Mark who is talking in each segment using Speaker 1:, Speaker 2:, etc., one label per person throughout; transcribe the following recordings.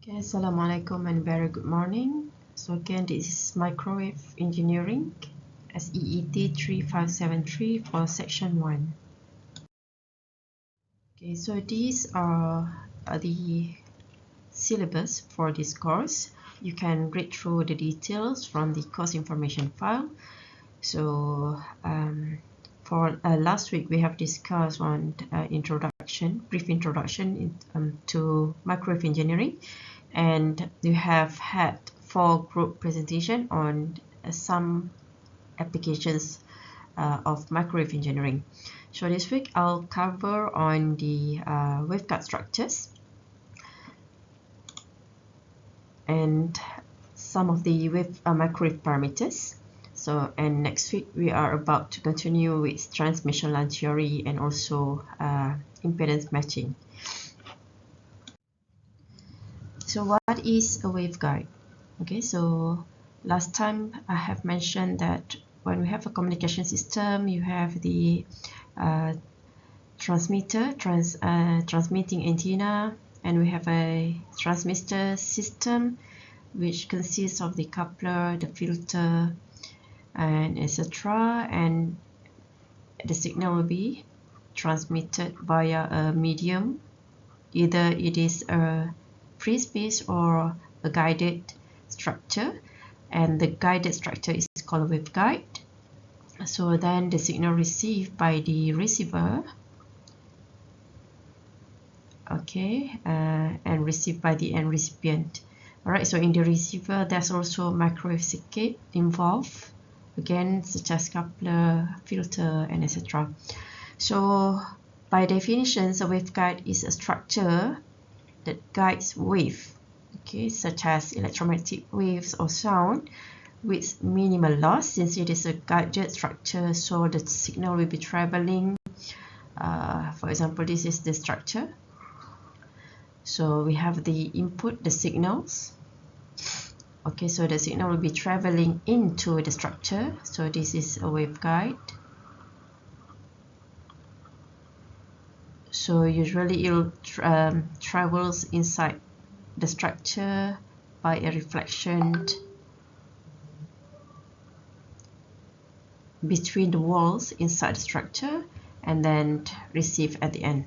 Speaker 1: Okay, Assalamualaikum and very good morning. So again, this is Microwave Engineering SEET 3573 for section 1. Okay, so these are the syllabus for this course. You can read through the details from the course information file. So for last week, we have discussed on brief introduction to microwave engineering, and you have had 4 group presentation on some applications of microwave engineering. So this week I'll cover on the waveguide structures and some of the microwave parameters. So, and next week we are about to continue with transmission line theory and also impedance matching. So what is a waveguide? Okay, so last time I have mentioned that when we have a communication system, you have the transmitter, transmitting antenna, and we have a transmitter system which consists of the coupler, the filter, and etc. And the signal will be transmitted via a medium. Either it is a free space or a guided structure, and the guided structure is called a waveguide. So then the signal received by the receiver, okay, and received by the end recipient. Alright, so in the receiver there's also microwave circuit involved, again such as coupler, filter, and etc. So by definition, a waveguide is a structure that guides wave, okay, such as electromagnetic waves or sound, with minimal loss. Since it is a guided structure, so the signal will be traveling. For example, this is the structure. So we have the input, the signals. Okay, so the signal will be traveling into the structure. So this is a waveguide. So usually it travels inside the structure by a reflection between the walls inside the structure and then receive at the end.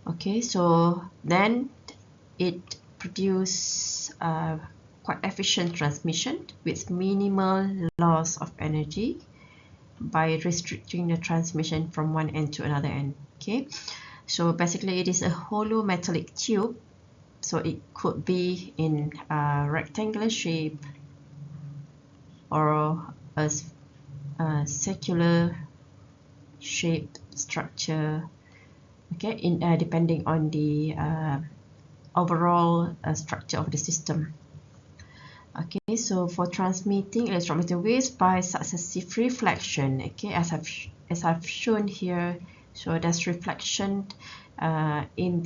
Speaker 1: Okay, so then it produces quite efficient transmission with minimal loss of energy by restricting the transmission from one end to another end. Okay, so basically it is a hollow metallic tube, so it could be in a rectangular shape or a circular shaped structure, okay, depending on the overall structure of the system. Okay, so for transmitting electromagnetic waves by successive reflection, okay, as I've shown here, so there's reflection between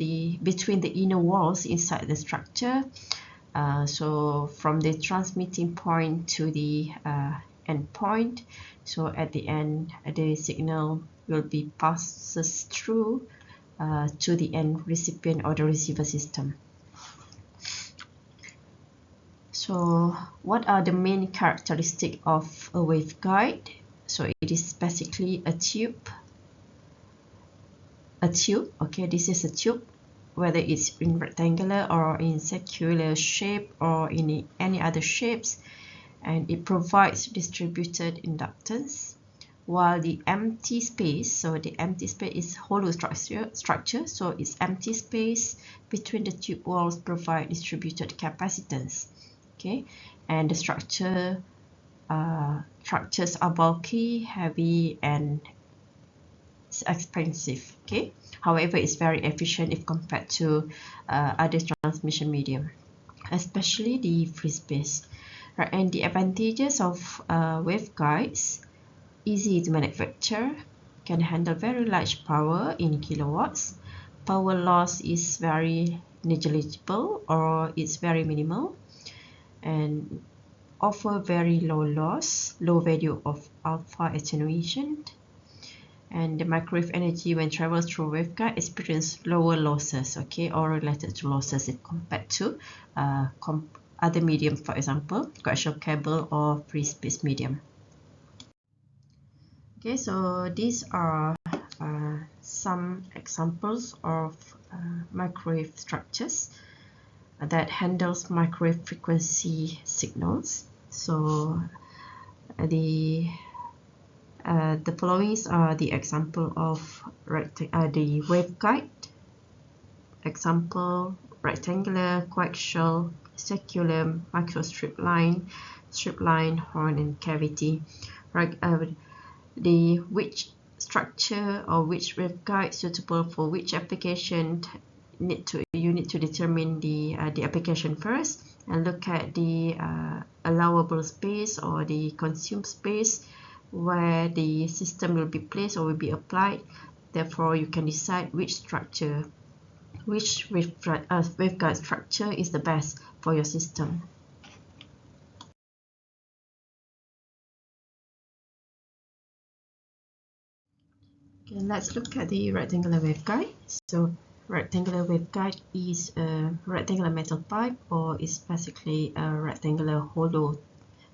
Speaker 1: the inner walls inside the structure. So from the transmitting point to the end point, so at the end the signal will be passes through to the end recipient or the receiver system. So what are the main characteristics of a waveguide? So it is basically a tube. Okay, this is a tube, whether it's in rectangular or in circular shape or in any other shapes, and it provides distributed inductance, while the empty space, so the empty space is hollow structure, so it's empty space between the tube walls provide distributed capacitance. Okay, and the structures are bulky, heavy, and expensive. Okay, however, it's very efficient if compared to other transmission medium, especially the free space. Right, and the advantages of waveguides: easy to manufacture, can handle very large power in kilowatts, power loss is very negligible or it's very minimal, and offer very low loss, low value of alpha attenuation, and the microwave energy when travels through waveguide experience lower losses, okay, or related to losses if compared to other medium, for example, coaxial cable or free space medium. Okay, so these are some examples of microwave structures that handles microwave frequency signals. So the following are the example of the waveguide. Example: rectangular, coaxial, circular, microstrip line, horn, and cavity. Right. Which structure or which waveguide suitable for which application you need to determine the application first and look at the allowable space or the consumed space where the system will be placed or will be applied. Therefore, you can decide which structure, which waveguide structure is the best for your system. Okay, let's look at the rectangular waveguide. So rectangular waveguide is a rectangular metal pipe, or is basically a rectangular hollow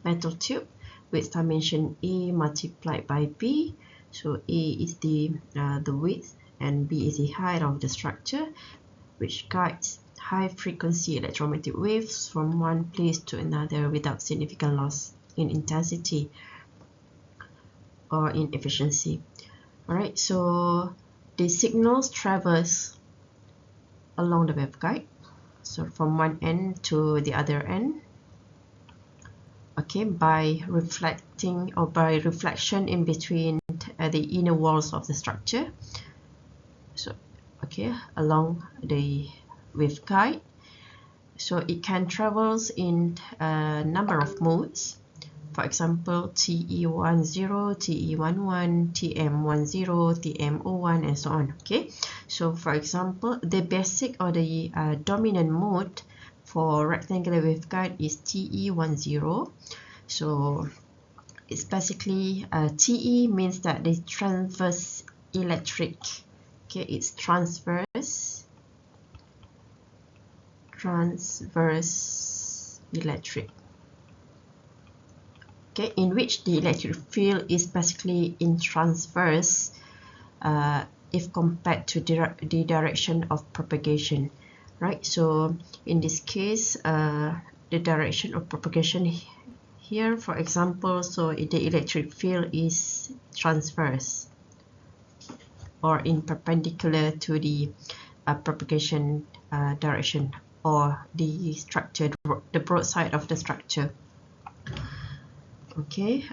Speaker 1: metal tube with dimension A multiplied by B. So A is the width and B is the height of the structure, which guides high frequency electromagnetic waves from one place to another without significant loss in intensity or in efficiency. Alright, so the signals traverse along the waveguide, so from one end to the other end, okay, by reflecting or by reflection in between the inner walls of the structure. So okay, along the waveguide, so it can travel in a number of modes. For example, TE10, TE11, TM10, TM01, and so on. Okay, so for example, the basic or the dominant mode for rectangular waveguide is TE10. So it's basically TE means that the transverse electric. Okay, it's transverse electric. Okay, in which the electric field is basically in transverse if compared to the direction of propagation, right? So in this case, the direction of propagation here, for example, so the electric field is transverse or in perpendicular to the propagation direction or the structure, the broadside of the structure. Okay,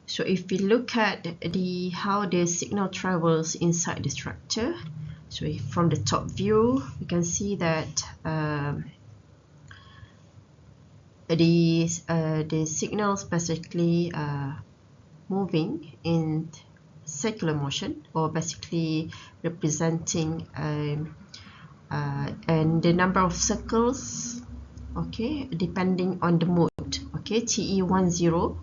Speaker 1: so if we look at how the signal travels inside the structure, so from the top view, we can see that the signals basically moving in circular motion, or basically representing and the number of circles, okay, depending on the mode. Okay, TE10,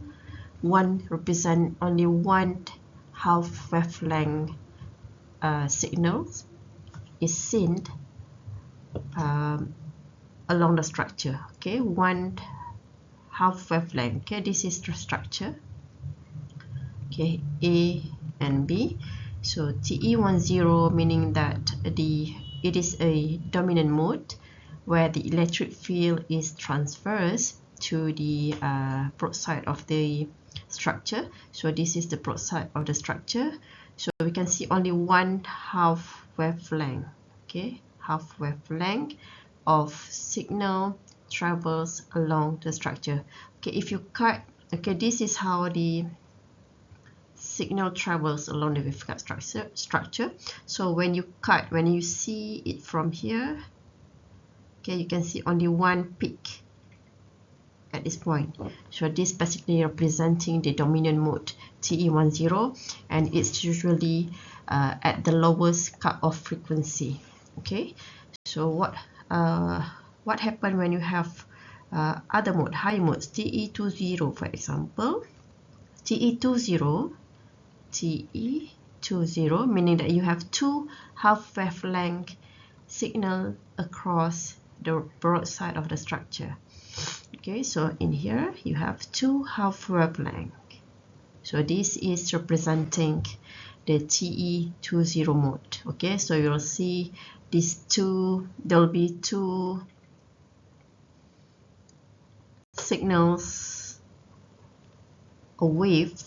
Speaker 1: 1 represent only one half wavelength signals is seen along the structure. Okay, one half wavelength. Okay, this is the structure. Okay, A and B. So TE10 meaning that it is a dominant mode where the electric field is transverse to the broadside of the structure. So this is the broadside of the structure. So we can see only one half wavelength. Okay, half wavelength of signal travels along the structure. Okay, if you cut, okay, this is how the signal travels along the waveguide structure. So when you see it from here, okay, you can see only one peak at this point. So this basically representing the dominant mode TE10, and it's usually at the lowest cut-off frequency. Okay, so what happens when you have other mode, high modes, TE20, for example? TE20, TE20, meaning that you have two half wavelength signal across the broadside of the structure. Okay, so in here you have two half wavelength. So this is representing the TE20 mode. Okay, so you'll see these two, there'll be two signals, a wave,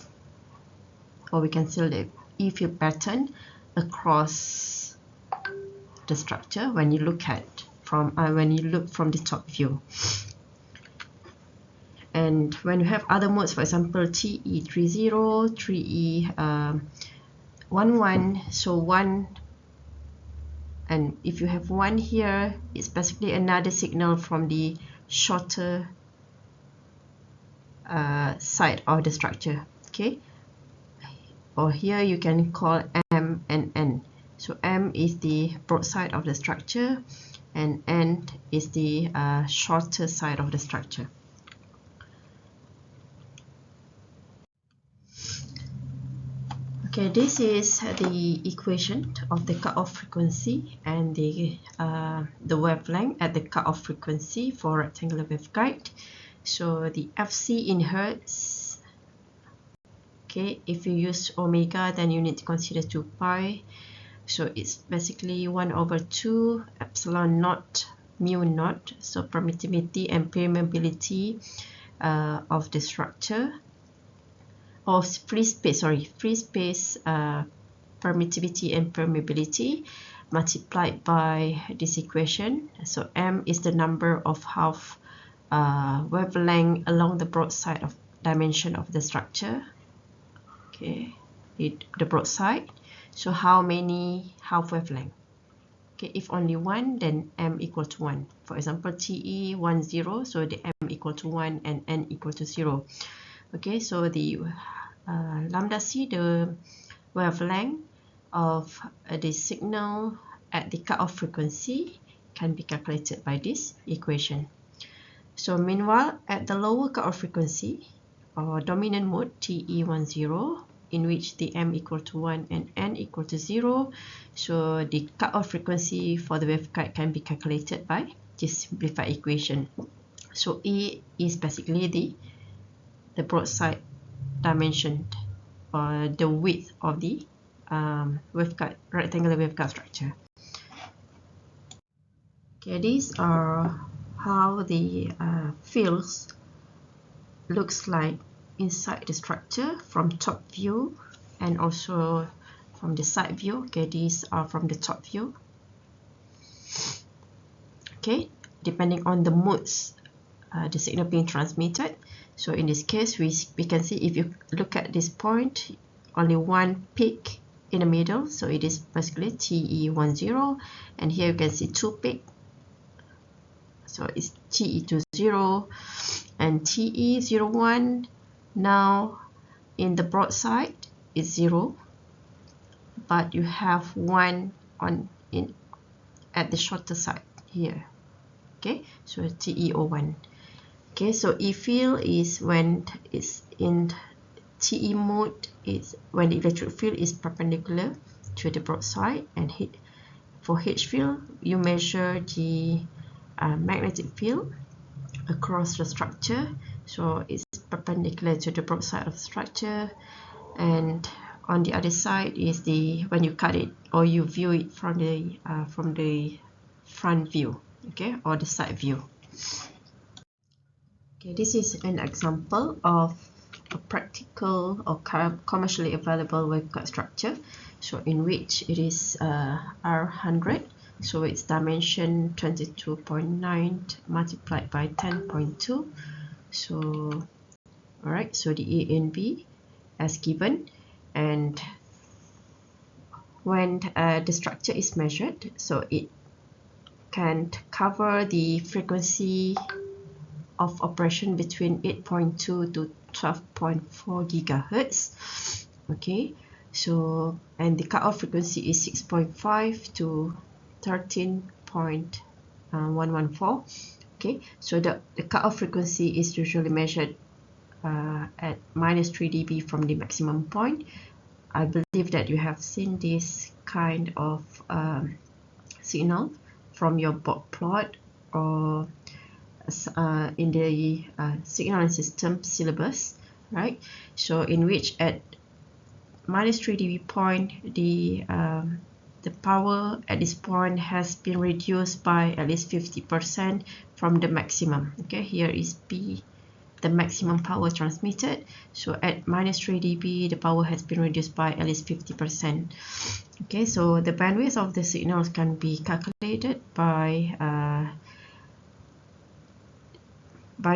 Speaker 1: or we can see the E-field pattern across the structure when you look from the top view. And when you have other modes, for example TE30, 3E11, so one, and if you have one here, it's basically another signal from the shorter side of the structure. Okay, or here you can call M and N. So M is the broadside of the structure and N is the shorter side of the structure. Okay, this is the equation of the cutoff frequency and the wavelength at the cutoff frequency for rectangular waveguide. So the FC in Hertz, okay, if you use omega, then you need to consider 2 pi. So it's basically 1/2 epsilon naught mu naught. So permittivity and permeability of the structure, of free space permittivity and permeability multiplied by this equation. So M is the number of half wavelength along the broadside of dimension of the structure. Okay, the broadside. So how many half wavelength? Okay, if only one, then M equal to 1. For example, TE10, so the M equal to 1 and N equal to 0. Okay, so the lambda C, the wavelength of the signal at the cutoff frequency, can be calculated by this equation. So meanwhile, at the lower cutoff frequency or dominant mode TE10, in which the M equal to 1 and N equal to 0, so the cutoff frequency for the waveguide can be calculated by this simplified equation. So E is basically the broadside dimension, or the width of the waveguide, rectangular waveguide structure. Okay, these are how the fields looks like inside the structure from top view and also from the side view. Okay, these are from the top view. Okay, depending on the modes, the signal being transmitted. So in this case, we can see, if you look at this point, only one peak in the middle, so it is basically TE10, and here you can see two peaks, so it's TE20 and TE01. Now in the broadside is 0, but you have one at the shorter side here. Okay, so TE01. Okay, so E field is when it's in TE mode, is when the electric field is perpendicular to the broadside, and for H field you measure the magnetic field across the structure, so it's perpendicular to the broadside of the structure, and on the other side is when you cut it or you view it from the front view, okay, or the side view. Okay, this is an example of a practical or commercially available waveguide structure, so in which it is R100, so it's dimension 22.9 multiplied by 10.2. So alright, so the A and B as given, and when the structure is measured, so it can cover the frequency of operation between 8.2 to 12.4 gigahertz. Okay, so and the cutoff frequency is 6.5 to 13.114. Okay, so the cutoff frequency is usually measured at -3 dB from the maximum point, I believe that you have seen this kind of signal from your board plot or in the signal and system syllabus, right? So in which at minus 3 dB point, the power at this point has been reduced by at least 50% from the maximum. Okay, here is P, the maximum power transmitted. So at minus 3 dB, the power has been reduced by at least 50%. Okay, so the bandwidth of the signals can be calculated by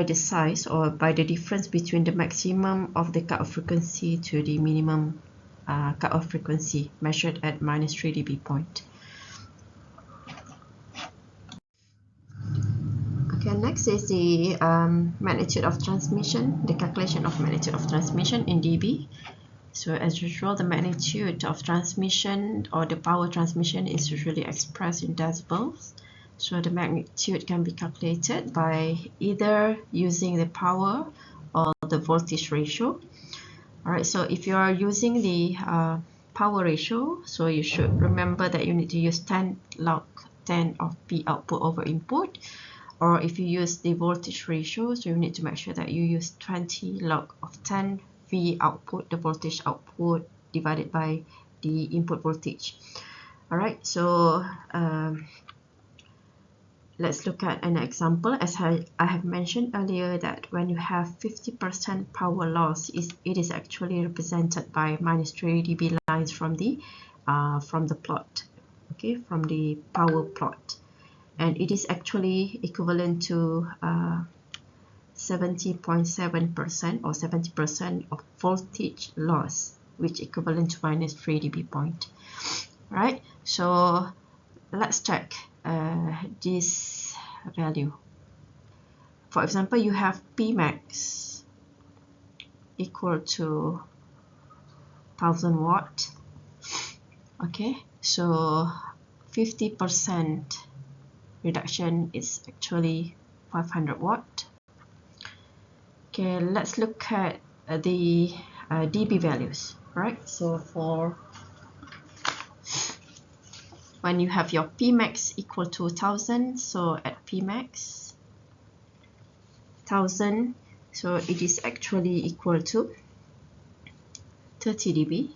Speaker 1: the size or by the difference between the maximum of the cutoff frequency to the minimum cutoff frequency measured at minus 3 dB point. Okay, next is the magnitude of transmission, the calculation of magnitude of transmission in dB. So as usual, the magnitude of transmission or the power transmission is usually expressed in decibels. So the magnitude can be calculated by either using the power or the voltage ratio. Alright, so if you are using the power ratio, so you should remember that you need to use 10 log 10 of P output over input. Or if you use the voltage ratio, so you need to make sure that you use 20 log of 10 V output, the voltage output divided by the input voltage. Alright, so let's look at an example. As I have mentioned earlier, that when you have 50% power loss, it is actually represented by minus 3 dB lines from the plot, okay, from the power plot, and it is actually equivalent to 70.7% or 70% of voltage loss, which equivalent to minus 3 dB point. Right, so let's check this value. For example, you have P max equal to 1000 watt. Okay, so 50% reduction is actually 500 watt. Okay, let's look at the dB values, right? So for when you have your P max equal to 1000, so at P max 1000, so it is actually equal to 30 dB,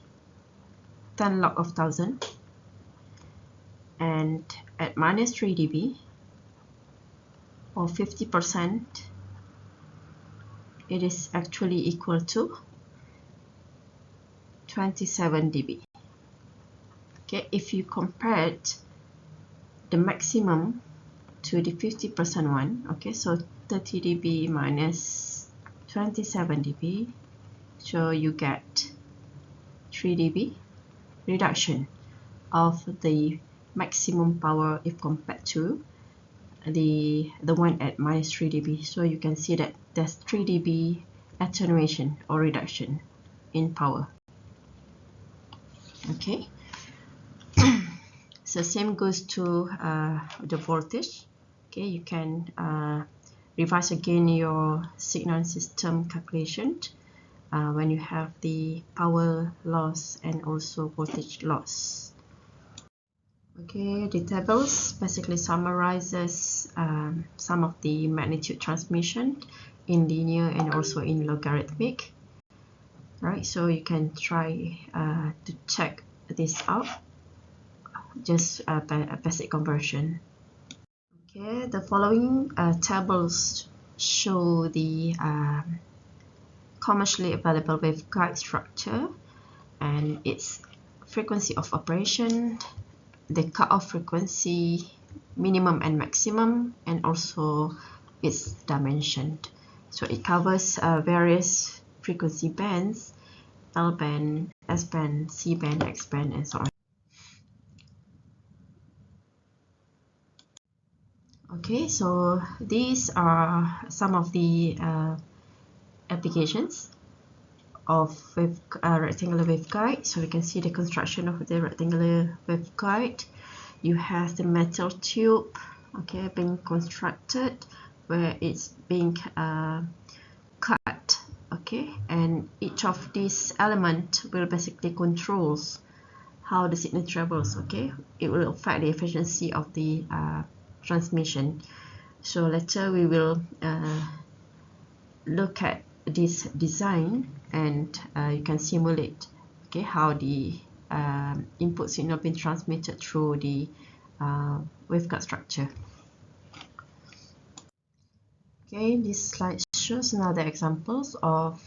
Speaker 1: 10 log of 1000, and at minus 3 dB or 50%, it is actually equal to 27 dB. Okay, if you compare the maximum to the 50% one, okay, so 30 dB minus 27 dB, so you get 3 dB reduction of the maximum power if compared to the one at minus 3 dB. So you can see that there's 3 dB attenuation or reduction in power. Okay, so same goes to the voltage. Okay, you can revise again your signal system calculation when you have the power loss and also voltage loss. Okay, the tables basically summarizes some of the magnitude transmission in linear and also in logarithmic. Right, so you can try to check this out, just a basic conversion. Okay, the following tables show the commercially available waveguide structure and its frequency of operation, the cutoff frequency, minimum and maximum, and also its dimension. So it covers various frequency bands, L band, S band, C band, X band, and so on. Okay, so these are some of the applications of rectangular waveguide. So we can see the construction of the rectangular waveguide. You have the metal tube, okay, being constructed where it's being cut, okay, okay, and each of these elements will basically controls how the signal travels, okay. It will affect the efficiency of the transmission. So later we will look at this design, and you can simulate, okay, how the input signal being transmitted through the waveguide structure. Okay, this slide shows another examples of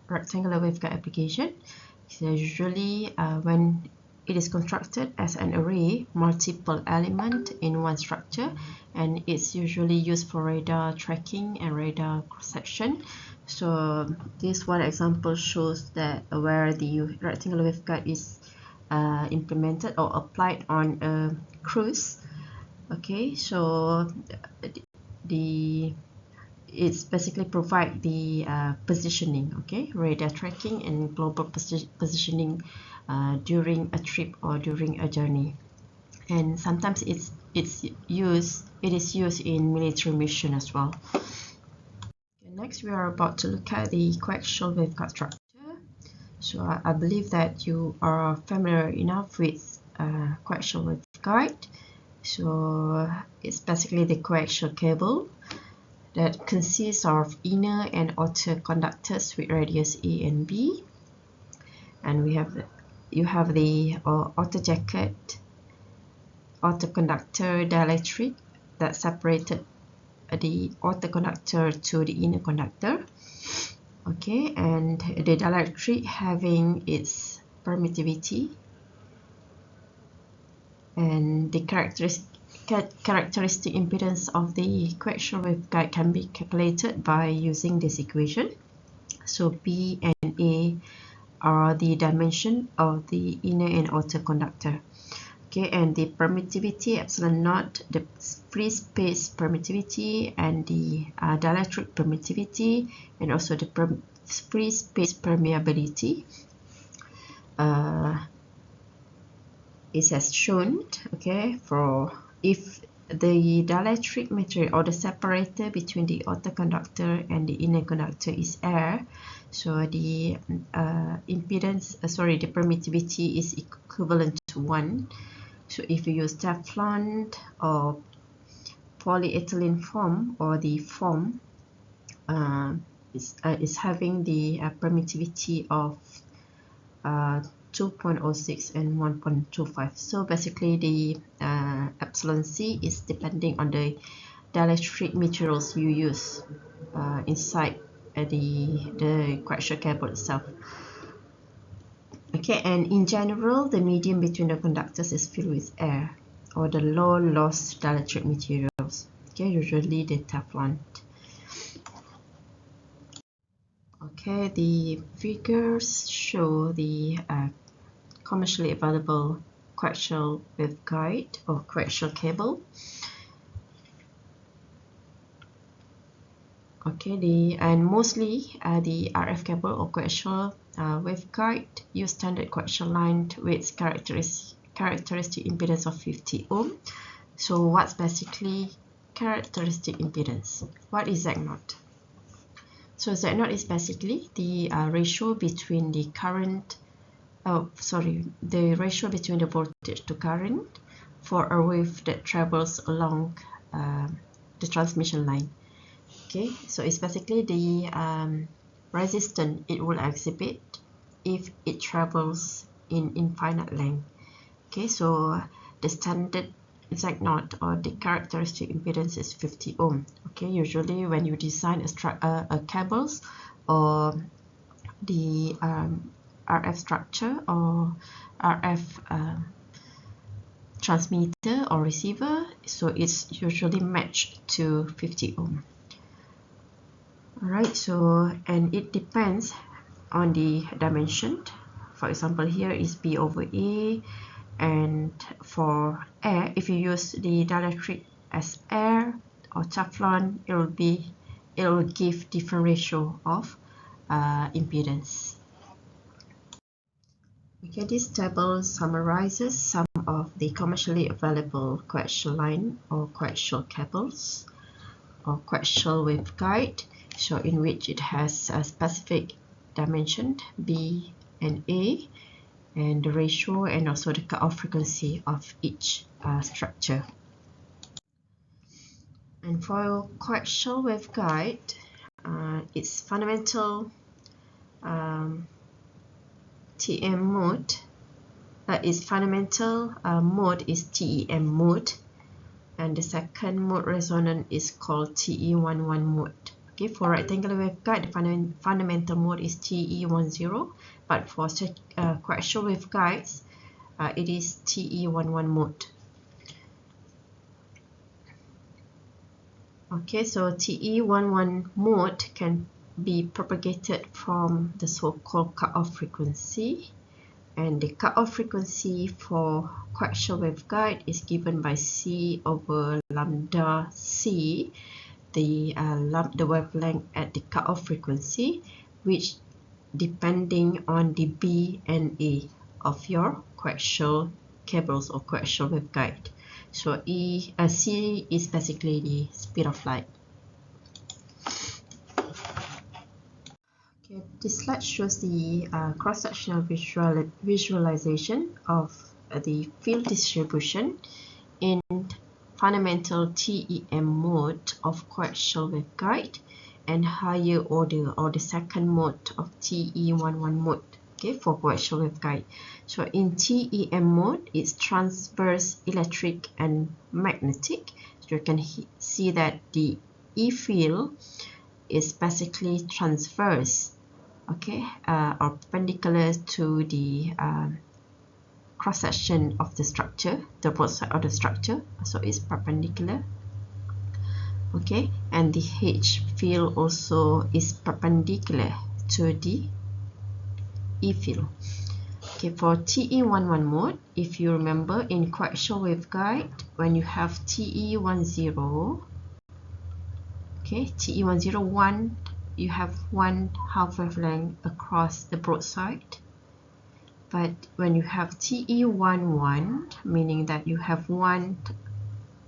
Speaker 1: rectangular waveguide application. So usually when it is constructed as an array, multiple element in one structure, and it's usually used for radar tracking and radar cross-section. So this one example shows that where the rectangular waveguide is implemented or applied on a cruise. Okay, so it's basically provide the positioning, okay, radar tracking and global positioning during a trip or during a journey. And sometimes it is used in military mission as well. Okay, next we are about to look at the coaxial waveguide structure. So I believe that you are familiar enough with coaxial waveguide. So it's basically the coaxial cable that consists of inner and outer conductors with radius A and B, and you have the outer jacket, outer conductor dielectric that separated the outer conductor to the inner conductor, okay, and the dielectric having its permittivity, and the characteristic impedance of the coaxial waveguide can be calculated by using this equation. So B and A are the dimension of the inner and outer conductor. Okay, and the permittivity epsilon naught, the free space permittivity, and the dielectric permittivity, and also the free space permeability is as shown, okay, for if the dielectric material or the separator between the outer conductor and the inner conductor is air, so the impedance, the permittivity is equivalent to 1. So if you use Teflon or polyethylene foam, or the foam is having the permittivity of 2.06 and 1.25. So basically the epsilon C is depending on the dielectric materials you use inside the coaxial cable itself. Okay, and in general the medium between the conductors is filled with air or the low loss dielectric materials, okay, usually the Teflon. Okay, the figures show the commercially available coaxial waveguide or coaxial cable. Okay, and mostly the RF cable or coaxial waveguide use standard coaxial line with characteristic impedance of 50 ohm. So what's basically characteristic impedance? What is Z0? So Z0 is basically the ratio between the current, the ratio between the voltage to current for a wave that travels along the transmission line. Okay, so it's basically the resistance it will exhibit if it travels in infinite length. Okay, so the standard Z0 or the characteristic impedance is 50 ohm. Okay, usually when you design a cables or the RF structure or RF transmitter or receiver, so it's usually matched to 50 ohm. Alright, so and it depends on the dimension. For example, here is B over A, and for air, if you use the dielectric as air or Teflon, it will give different ratio of impedance. Okay, this table summarizes some of the commercially available coaxial line or coaxial cables or coaxial waveguide. so in which it has a specific dimension B and A, and the ratio and also the cutoff frequency of each structure. And for coaxial waveguide, its fundamental TM mode, its fundamental mode is TEM mode, and the second mode resonant is called TE11 mode. Okay, for rectangular waveguide, the fundamental mode is TE10, but for coaxial waveguides, it is TE11 mode. Okay, so TE11 mode can be propagated from the so-called cutoff frequency, and the cutoff frequency for coaxial waveguide is given by C over lambda C, the wavelength at the cutoff frequency, which depending on the B and A of your coaxial cables or coaxial waveguide. So C is basically the speed of light. Okay, this slide shows the cross-sectional visualization of the field distribution in fundamental TEM mode of coaxial waveguide and higher order or the second mode of TE11 mode, okay, for coaxial waveguide. So in TEM mode, it's transverse electric and magnetic. So you can see that the E field is basically transverse, okay, or perpendicular to the cross section of the structure, the broad side of the structure, so it's perpendicular. Okay, and the H field also is perpendicular to the E field. Okay, for TE11 mode, if you remember in coaxial waveguide, when you have TE10, okay, TE101, you have one half wavelength across the broadside. But when you have TE11, meaning that you have one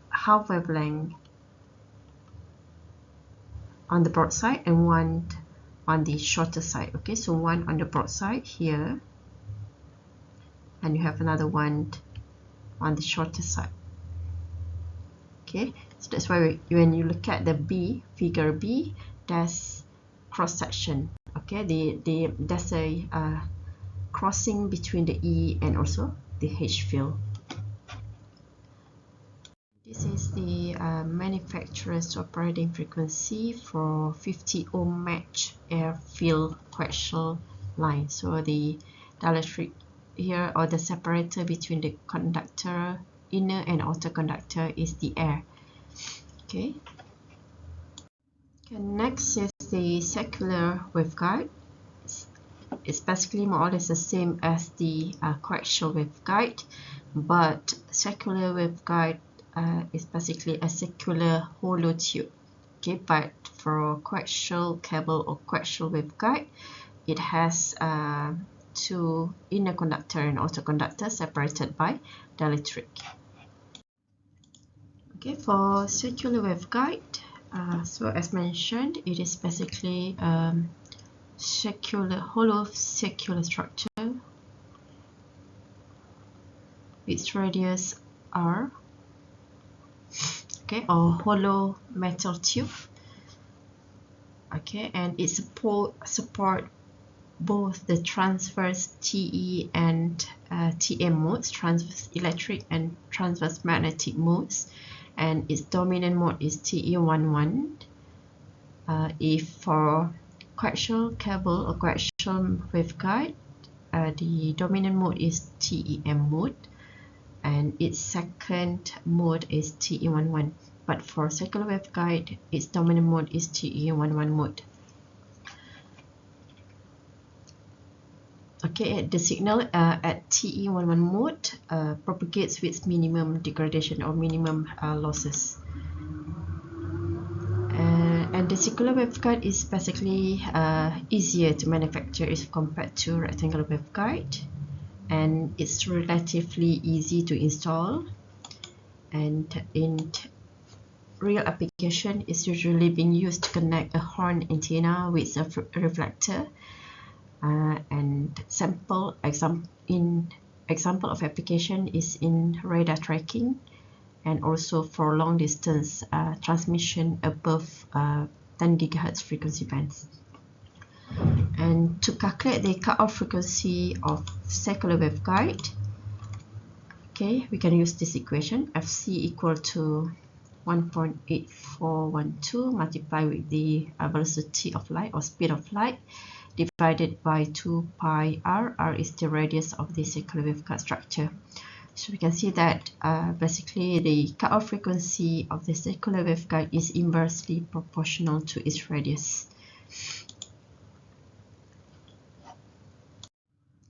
Speaker 1: half wavelength on the broadside and one on the shorter side. Okay, so one on the broadside here, and you have another one on the shorter side. Okay, so that's why when you look at the B, figure B, that's cross section. Okay, there's a crossing between the E and also the H field. This is the manufacturer's operating frequency for 50 ohm match air field coaxial line. So the dielectric here, or the separator between the conductor, inner and outer conductor, is the air. Okay. Next is the circular waveguide. It's basically more or less the same as the coaxial waveguide, but circular waveguide is basically a circular hollow tube. Okay, but for coaxial cable or coaxial waveguide, it has two inner conductor and outer conductor separated by dielectric. Okay, for circular waveguide, so as mentioned, it is basically hollow circular structure. Its radius R, okay, or hollow metal tube. Okay, and it support both the transverse TE and TM modes, transverse electric and transverse magnetic modes, and its dominant mode is TE11. If for coaxial cable or coaxial waveguide, the dominant mode is TEM mode, and its second mode is TE11. But for circular waveguide, its dominant mode is TE11 mode. Okay, the signal at TE11 mode propagates with minimum degradation or minimum losses. And the circular waveguide is basically easier to manufacture if compared to rectangular waveguide, and it's relatively easy to install. And real application is usually being used to connect a horn antenna with a reflector, and example of application is in radar tracking and also for long distance transmission above 10 GHz frequency bands. And to calculate the cutoff frequency of circular waveguide, okay, we can use this equation, Fc equal to 1.8412 multiplied with the velocity of light or speed of light divided by 2 pi r. R is the radius of the circular waveguide structure. So we can see that basically the cutoff frequency of the circular waveguide is inversely proportional to its radius.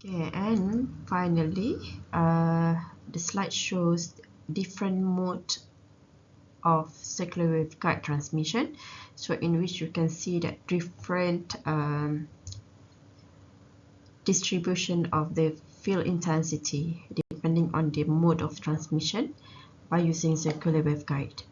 Speaker 1: Okay, and finally, the slide shows different modes of circular waveguide transmission, so in which you can see that different distribution of the field intensity depending on the mode of transmission by using circular waveguide.